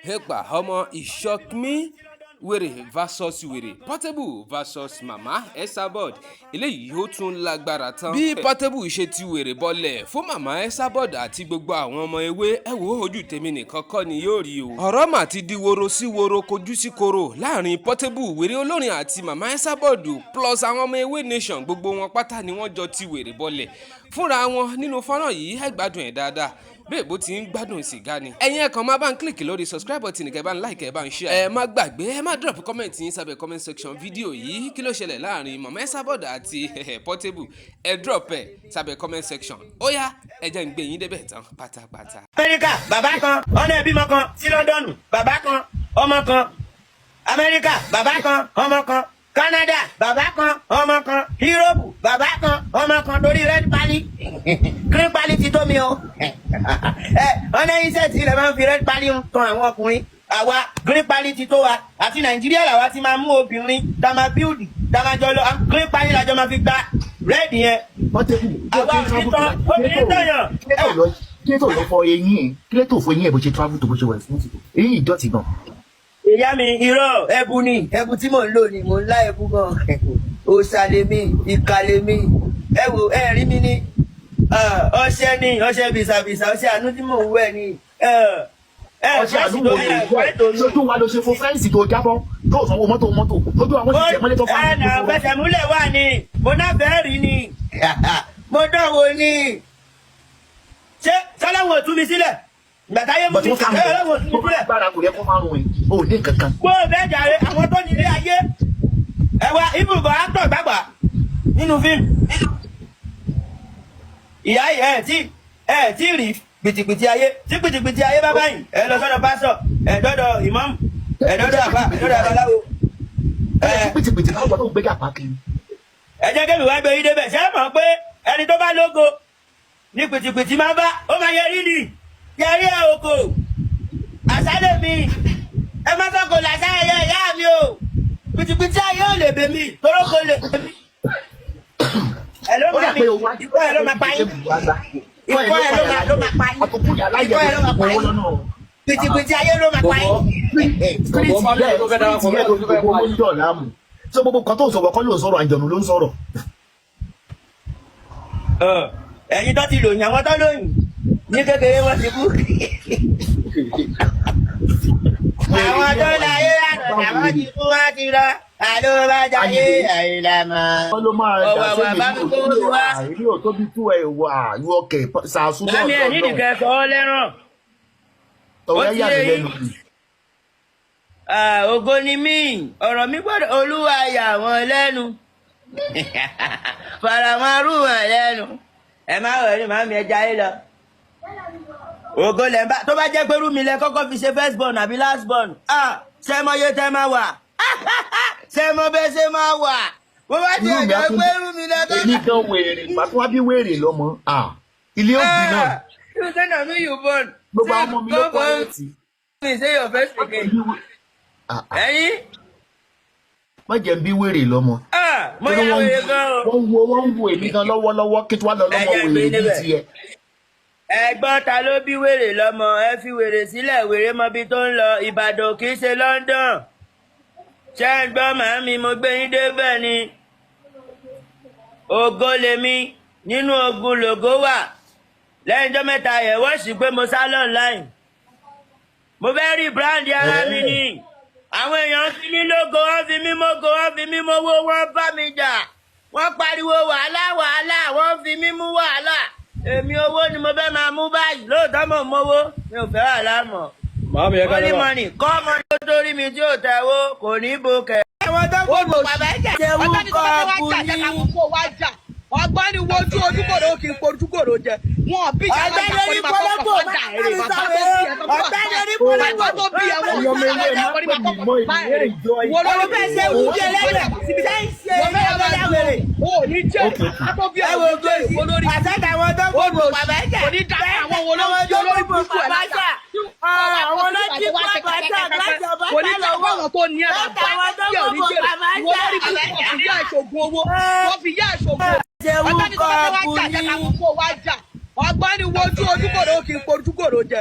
Hepa ọmọ it shock me wèrè versus wèrè Portable versus mama Èsãbõd eléyìí ó tún lágbára tán. Bí Portable ṣe ti wèrè bọ́lẹ̀ fún mama Èsãbõd àti gbogbo àwọn ọmọ ewé ẹ wo ojú tèmi nìkan kọ́ ni yóò rí o. Ọ̀rọ̀ mà ti di woro sí woro kojú sí koro láàrin Portable wèrè olórin àti mama Èsãbõd plus àwọn ọmọ ewé nation gbogbo wọn pátá ni wọ́n jọ ti wèrè bọ́lẹ̀ fúnra wọn nínú fọ́nrán yìí ẹ gbádùn ẹ̀ dáadáa bẹ́ẹ̀ bó ti ń gbádùn sìgá ni. ẹ̀yin ẹ̀kan máa bá ń kílìkì lórí subscribe button kẹ́ bá ń like ẹ̀ bá ń share. ẹ má gbàgbé ẹ má drop comment yín sábẹ́ comment section fídíò yìí kí ló ṣẹlẹ̀ láàrin mama Èsãbõd àti Portable ẹ drop ẹ̀ sábẹ́ comment section. ó yá ẹ jẹ́ ń gbé yín débẹ̀ tán pátápátá. Amẹ́ríkà bàbá kan ọ̀nà ìbímọ kan sí Lọ́ndọ̀nù bàbá kan ọmọ kan. Amẹ́ríkà bàbá kan ọmọ kan. Canada bàbá kan ọmọ kan. Europe bàbá kan ọmọ kan torí red pali green pali ti tó mi o. ọ̀nà iṣẹ́ tí ilẹ̀ máa ń fi red pali ń tan àwọn ọkùnrin àwa green pali ti tó wa àti Nàìjíríà làwa ti máa mú obìnrin tá máa build tá máa jọ lọ green pali làjọ máa fi gba red yẹn. àwa òtítọ́ obìnrin tọ̀yàn. kí ló tó lọ fọ eyín ẹ kí ló tó fọ eyín ẹ bó ṣe travel tó bó ṣe wẹ̀ fún eyín ìdọ̀tí gan. ìyá mi irọ́ ẹbu ni ẹbu tí mò ń lò ní mò ń lá ẹbu gan òṣàlẹ̀mí ìkàlẹ̀mí ẹ wò ẹ rí mi ní ọṣẹ ní ọṣẹ bìsàbìsà ọṣẹ àánú tí mò ń wẹ̀ ní ọṣẹ àánú wo lè wẹ̀ lójú wa ló ṣe fún fẹ́ǹsì tó jábọ́ tó sanwó mọ́tò lójú àwọn ti jẹ́ mọ́lẹ́ tó fà á. ẹnà fẹsẹ̀múlẹ̀ wà ní mo náà fẹ́ rí ni mo dánwò ní ṣé sọlọ́wọ́ tú mi sílẹ̀ gbàtáyé mú mi sọlọ́wọ́ tú mi sílẹ̀. gbára kò yẹ kó máa rún ẹ o ò ní kankan. kó o bẹ́ẹ̀ jàre àwọn tó nílé ayé ẹwà ibùdó actor gbàgbà nínú fíìmù. ìyá ẹ tí rí pìtìpìtì ayé tí pìtìpìtì ayé bá báyìí ẹ lọ sọ́dọ̀ pásítọ̀ ẹ dọ́dọ̀ ìmáàmù ẹ dọ́dọ̀ àbá ẹ dọ́dọ̀ àbáláwo. pìtìpìtì náà gbọ́dọ̀ gbé gàpá kiri. ẹ jẹ́ kébì wá gbé yín débẹ̀ ṣé ẹ mọ̀ pé ẹni tó bá lógo ní pìtìpìtì máa bá ó máa yẹ rí ni yẹrí ẹ oko àṣálẹ̀ mi ẹ má fẹ́ kó làṣà ẹ̀yẹ ìyá mi o pìtìpìtì ayé ò lè bè mí toró kò lè bè mí. ẹ ló máa mi ikọ́ ẹ ló máa pa yín ikọ́ ẹ ló máa pa yín ikọ́ ẹ ló máa pa yín pìtìpìtì ayé ló máa pa yín. so gbogbo kan tó ń sọ̀rọ̀ kọ́ ló ń sọ̀rọ̀ àjọ̀nù ló ń sọ̀rọ̀. ẹ̀yin tó ti lòyìn àwọn tó lòyìn ní kékeré wọn ti kú. àwọn tó láyé àná àwọn ti kú wá ti lọ àlọ́ bá jayé àìlàmà. wọ́n ló máa dà sẹ́yìn ní àìrí ò tóbi tú ẹ̀ wà ìwọ kẹ̀ Zazu náà. mami ẹ̀ nídìí kẹ́ sọ ọ́ lẹ́ràn. ọ̀rẹ́ yà mí lẹ́nu. ògo ni mí ọ̀rọ̀ mi gbọ́dọ̀ olúwa yà wọ́n lẹ́nu faramarú wọn lẹ́nu ẹ má wọ̀ ní màmí ẹ jayé lọ. ògo lẹ̀ ń bá tó bá jẹ́ pé rúmi lẹ kọ́kọ́ fi ṣe first born àbí last born ṣe mọ iye tẹ́ máa wà ṣe mọ bẹ́ẹ̀ ṣe máa wà bó bá ti ẹ̀jọ̀ pé rúmi lẹ kọ́kọ́. èmi gan wèrè pàtó wá bí wèrè lọ́mọ ilé òbí náà. you say na me you born. gbogbo àwọn ọmọ mi ló kọ́ ẹ̀ tí. me say your first pikin. ẹyin. má jẹ́ ń bí wèrè lọ́mọ. mo yà wèrè gan o. wọ́n ń wo èmi gan lọ́wọ́lọ́wọ́ kí tí wàá lọ lọ́mọ wèrè ní tiẹ̀. ẹ̀gbọ́n ta ló bí wèrè lọ́mọ ẹ fi wèrè sílẹ̀ wèrè mọbi tó ń lọ Ìbàdàn kì í ṣe London. ṣé ń gbọ́ màámi mo gbé yín débẹ̀ ni. ògo lèmi nínú ogun lògo wà lẹ́yìn ọjọ́ mẹ́ta yẹ̀ wọ́n sì pé mo sá online. mo fẹ́ rí bíráǹdì ara mi ni. àwọn èèyàn fi mí lógo wọ́n fi mí mógo wọ́n fi mí mówó wọ́n bá mi jà wọ́n pariwo wàhálà wàhálà wọ́n fi mí mú wàhálà èmi owó ni mo fẹ́ máa mú báyìí lóòótọ́ mò ń mówó mi ò fẹ́ wàhálà mọ́ mọ́nì mọ́nì kọ́ ọmọ tó torí mi tí ò tẹ̀wó kò ní bo kẹ̀. àwọn tó kó bàbá ẹ̀jẹ̀ ṣe wú kọ́ kú ní. ọgbọ́n ni wojú ojúkòrò kì í porúkòrò jẹ wọn bí ìyá máa ń kọ́ ní máa kọ́kọ́ ọjà èrè bàbá tó bí ẹwọ́n ọmọ ilé mọ́ ìdílé ìjọ yìí. wọ́n ló fẹ́ ṣe wú jẹ lẹ́yìn síbi tẹ́ ń ṣe ẹlẹ́wẹ̀rẹ̀. o ní jẹ́ akọ́ bí ẹwọ́n tó yìí olórí. àtẹ́tà àwọn tó kó bàbá ẹ̀jẹ̀. kò ní dá àwọn olórí burúkú ẹ̀ lájà. àwọn olójú bàbá ẹ̀jẹ̀ gbàjọ bá kò ní dá àwọn tó ní ẹ̀ bàbá ẹ̀jẹ̀ ò ní jẹ́ ìwọ lórí burúkú fi yá ìṣògùn owó wọ́n fi yá ìṣògùn ọgbọ́n ni wojú ojúkòrò kì í porúkòrò jẹ.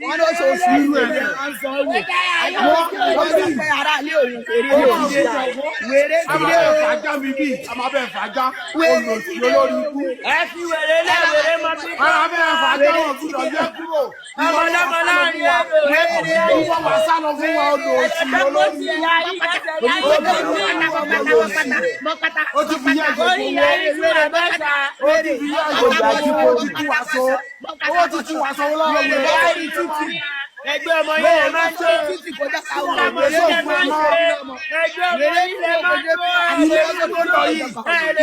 wọ́n ló ṣoṣù irú ẹ̀ máa ń sanwó. wọ́n ti fẹ́ ara ilé òun fèrè òṣìṣẹ́ wèrè ti dé o. fàájà mi bí a máa bẹ̀ fàájà olùsí olórí ikú. ẹ fi wèrè lẹ wèrè mọ bí. ara bẹ̀ fàájà wọn gbúdọ̀ yẹ kúrò. ọmọlọmọ láàrin ẹrọ wọ́n wá sá lọ fún wa olùsí olórí ikú. ó ti fi yẹ ìjọba ó ti fi yẹ ìjọba ó ti tú wa so owó ti tú wa so lọ́wọ́ wẹ̀rẹ̀. Ẹgbẹ́ ọmọ yẹn máa ń tó títí kọjá káwọn ọmọ yẹn máa ń tó ẹgbẹ́ ọmọ yẹn máa ń tó ilé ẹjọ́ tó lọ yìí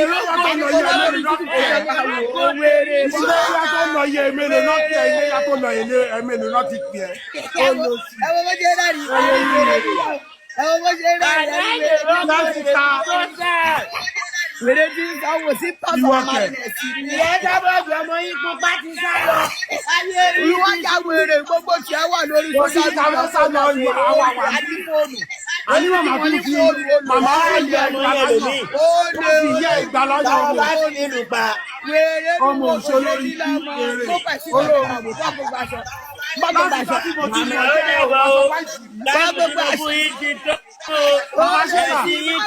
ilé ẹjọ́ tó lọ yìí ẹ̀mẹ́rin náà ti pè é ilé ẹjọ́ tó lọ yìí ẹ̀mẹ́rin náà ti pè é. ẹ wo bó ṣe rẹ̀ rí ẹ wo bó ṣe rẹ̀ rí láti ta wèrè tí ń sanwó sí pàṣẹ àmàlẹ́sì ni. ìyẹn sábọ̀dù ọmọ yìí pupa ti sá lọ. ìwọ́jà wèrè gbogbo tí ẹ wà lórí sọ́sọ́ àní màmá tún fi màmá ayé ìgbàlọ́yọ̀ wọ́n fi yẹ ìgbàlọ́yọ̀ wò ọmọ òṣèlú ìlú èrè olóòrùn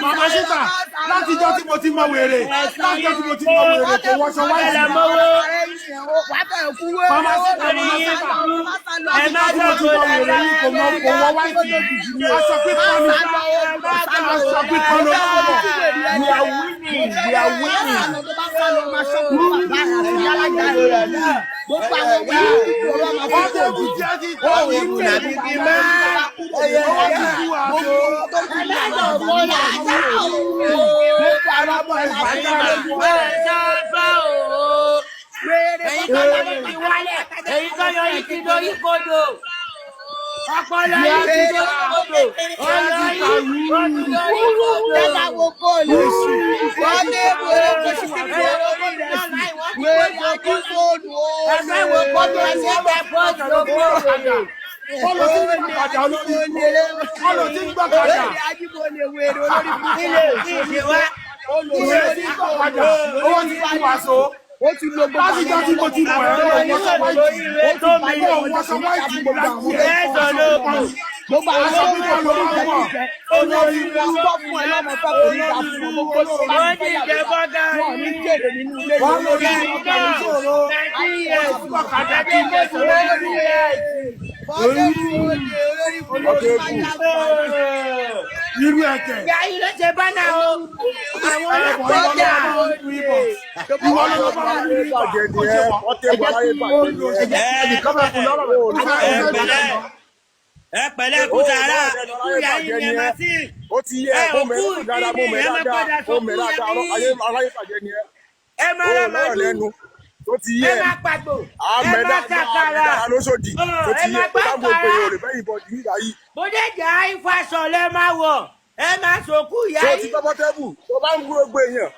màmá síta látijọ́ tí mo ti mọ wèrè látijọ́ tí mo ti mọ wèrè kò wọṣọ wáìtì màmá síta látijọ́ tí mo ti mọ wèrè yìí kò wọ wáìtì aṣọ pípọ́n ni aṣọ pípọ́n ló ń bọ̀. We are winning. Gbogbo àwọn wíwú ọ̀rọ̀ máa fi kó jù. Ó wù ú nàbí kí n máa ẹyẹ ẹyẹ gbogbo tó ti lọ wọ́n yà á yà ó. Gbogbo àwọn ọmọ ìbàdàn rẹ̀ wọ́n Èyí tó yọ yìí ti wálẹ̀, èyí tó yọ yìí ti lórí kodò. Ọpọlọ yìí ti lórí kodò. Ọlọ yìí ó ti lórí kodò. Tẹ́lá wo kóòlù. Wọ́n ní wèrè kò sí ti fi owó rẹ̀ sí. Wèrè kò kí kóòlù o. Ẹgbẹ́ wo kodò ẹsẹ̀ bẹ́ẹ̀ bọ́ọ̀lù ló kúrò. Kọ́lọ̀ tí ń gbàkàdà olórí kọ́lọ̀ tí ń gbàkàdà. Ajíbọ̀lẹ̀ wèrè olórí Ilé ìdíje wa. Olùwèrè tí ń gbàkàdà owó ti fi wà so. Ó ti lo gbogbo láti jọ́ tí mo ti mọ̀ ẹ́ wọ́sọ wáìtì wọ́sọ wáìtì láti gbogbo àwọn aṣọ pípọ̀ ló ń bọ̀ olórí ìlú gbọ́ fún ẹ lọ́mọ fẹ́ kò ní ìgbà fún ọmọ kó ló bá ń jẹ bọ́dà wọn ní kéde nínú ilé yìí. wọ́n lórí ọkọ̀ ìṣòro ọ̀kadà tí mo sọ lórí irú ẹ̀kẹ́. Ìyá yìí ló ṣe bánà o. Àwọn ọlọ́pàá ìwọ ló lọ bá wọn ní ìbàjẹ́ ni ẹ ẹ pẹ̀lẹ́ kú sára ìyá yìí ni ẹ máa sí. ó ti yẹ kó mẹ́rin dáadáa mo mẹ́rin dáadáa ó mẹ́rin dáadáa aláyé bàjẹ́ ni ẹ. ẹ máa rà máa lẹ́nu tó ti yẹ ẹ máa pàgbò ẹ máa kàkàrà lóṣòdì tó ti yẹ tó dáàbò pé o lè bẹ́yìn bọ̀ nígbà yìí. bó dé jà ìfàsọ̀ lẹ máa wọ̀ ẹ máa sòkú ìyá yìí. tó ti gbọ́ tẹ́bù tó bá ń gbogbo èèyàn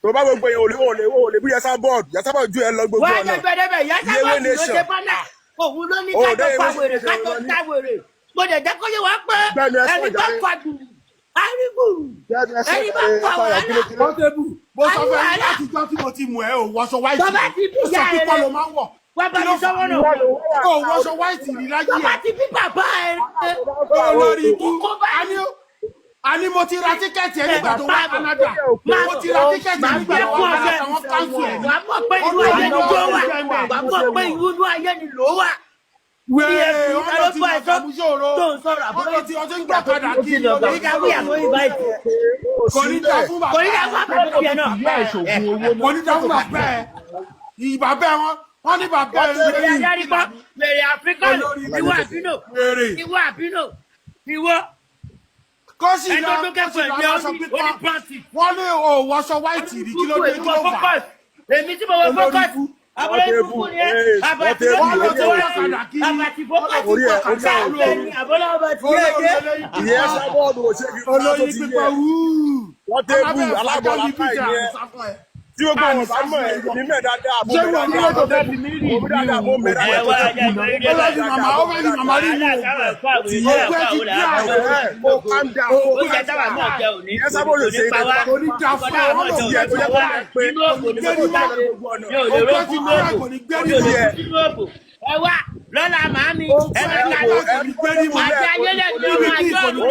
tó bá gbogbo èèyàn ò lè bí Èsãbõd ju ẹ lọ gbogbo ọ̀nà. wọ́n á gbẹdẹ́bẹ̀ Èsãbõd ló ṣe bọ́nà òun ló ní kájọ pa wèrè kájọ ta wèrè mo dẹ̀ jẹ́ kó yẹ wá pé ẹni bá fa gbùrù àrígbùrù ẹni bá fa wàhálà. Portable bó sọ fẹ́ ní láti jọ́ tí mo ti mọ̀ ẹ́ ò wọṣọ wáìtì ó sọ pípọ́ ló máa ń wọ̀. wọ́n bá mi sọ́wọ́ náà. ó wọṣọ wáìtì rí láyé ẹ̀. bàbá ti bí bàbá ẹ̀ olórí ikú àní mo ti ra tíkẹ́ẹ̀tì ẹ̀ nígbà tó wá Canada mo ti ra tíkẹ́ẹ̀tì ẹ̀ nígbà tó wá Canada wọ́n káńsù ẹ̀. wàá mọ̀ pé ìlú ayé ni ló wà wàá mọ̀ pé ìlú ayé ni ló wà. wẹ́ẹ̀ ọ̀nà tí mo kàmú ṣòro ọ̀nà tí ọtí ń gbà padà kí ni ọ̀gá kò ní dá fún bàbá kò ní dá fún bàbá ẹ̀ ìbà bẹ́ẹ̀ wọ́n ní bàbá ẹ̀ lórí wèrè Áfíríkà ìwọ àbínò ìwọ àbínò ìwọ. kọ́sì náà kọ́sì náà wọ́n sọ pé wọ́n ní òwòṣọ wáìtì rí kí ló dé kí ló fà. èmi tí mo wọ fọ́kọ̀sì àbúrò ìbùkù ni ẹ àbàtì fọ́kọ̀sì àbúrò ọbàtì ìyẹn Èsãbõd ò ṣe kí olórí pípọ̀ wúù wọ́n tẹ́bù alábọ̀lá káì ní ẹ tí ó gbọ́ wọn bá mọ̀ ẹ́ ní mẹ́ dáadáa mo mẹ́ dáadáa mo mẹ́ dáadáa ẹ wá ajá ìgbà yìí dé báyìí. ó calm down ó oúnjẹ táwa náà jẹ òní Èsãbõd kò ní pa wá kọ́dà náà jẹ òní kò wá nínú òkò ní kò tá ní òlèrò sínú òkò òlèrò sínú òkò ẹ wá lọ́la màámi ẹ bẹ ká lọ àti ayẹlẹ ní ọmọ àjọ ọ̀run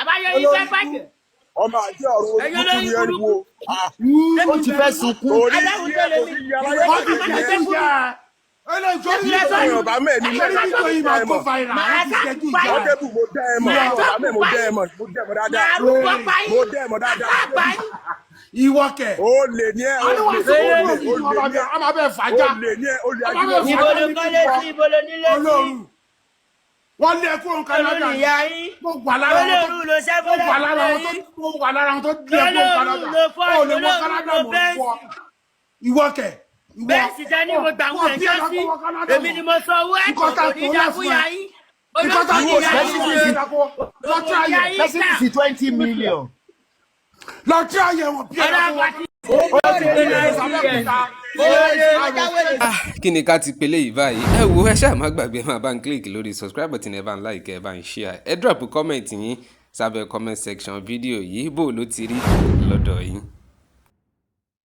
àbáyọ yìí fẹ́ bàjẹ́ ọmọ àjọ ọ̀run ẹ̀yọ́ lórí burúkú ó ti fẹ́ sunkún. adáhùn tó lè ní wọ́n ti fi ṣe ìjà ọba mẹ́ẹ̀ni Portable mo dẹ́ ẹ mọ̀ ọba mẹ́ẹ̀ mo dẹ́ ẹ mọ̀ dáadáa mo dẹ́ ẹ mọ̀ dáadáa. ìwọ kẹ. ó lè ní ẹ ó lè ní ẹ ọmọ abẹ fàájà. ó lè ní ẹ ó lè ajínigbé. ibo ló kọ́lé sí ibo ló nílé sí. wọ́n lé ẹkú òun Canada. olórí ìyá yín mo wà lára wọn tó olórí ló ṣẹ́fọ́ lẹ́yìn mo wà lára wọn tó lé ẹkú òun Canada. ó lè mọ Canada mọ̀ fọ́. ìwọ kẹ. bẹ́ẹ̀ sì jẹ́ ní mo gbà wọ́n ẹ̀jẹ̀ sí èmi ni mo sọ owó ẹ̀kọ́ kò ní ìjà fún ìyá yín. olórí ìyá yín Mercedes 20 million. lọ tí a yẹ wọn bí kí ni ká ti pele yìí báyìí ẹ wo ẹ ṣáà má gbàgbé máa bá ń click lórí subscribe button ẹ bá ń like ẹ bá ń share ẹ drop comment yín sábẹ́ comment section fídíò yìí bó ló ti rí lọ́dọ̀ yín.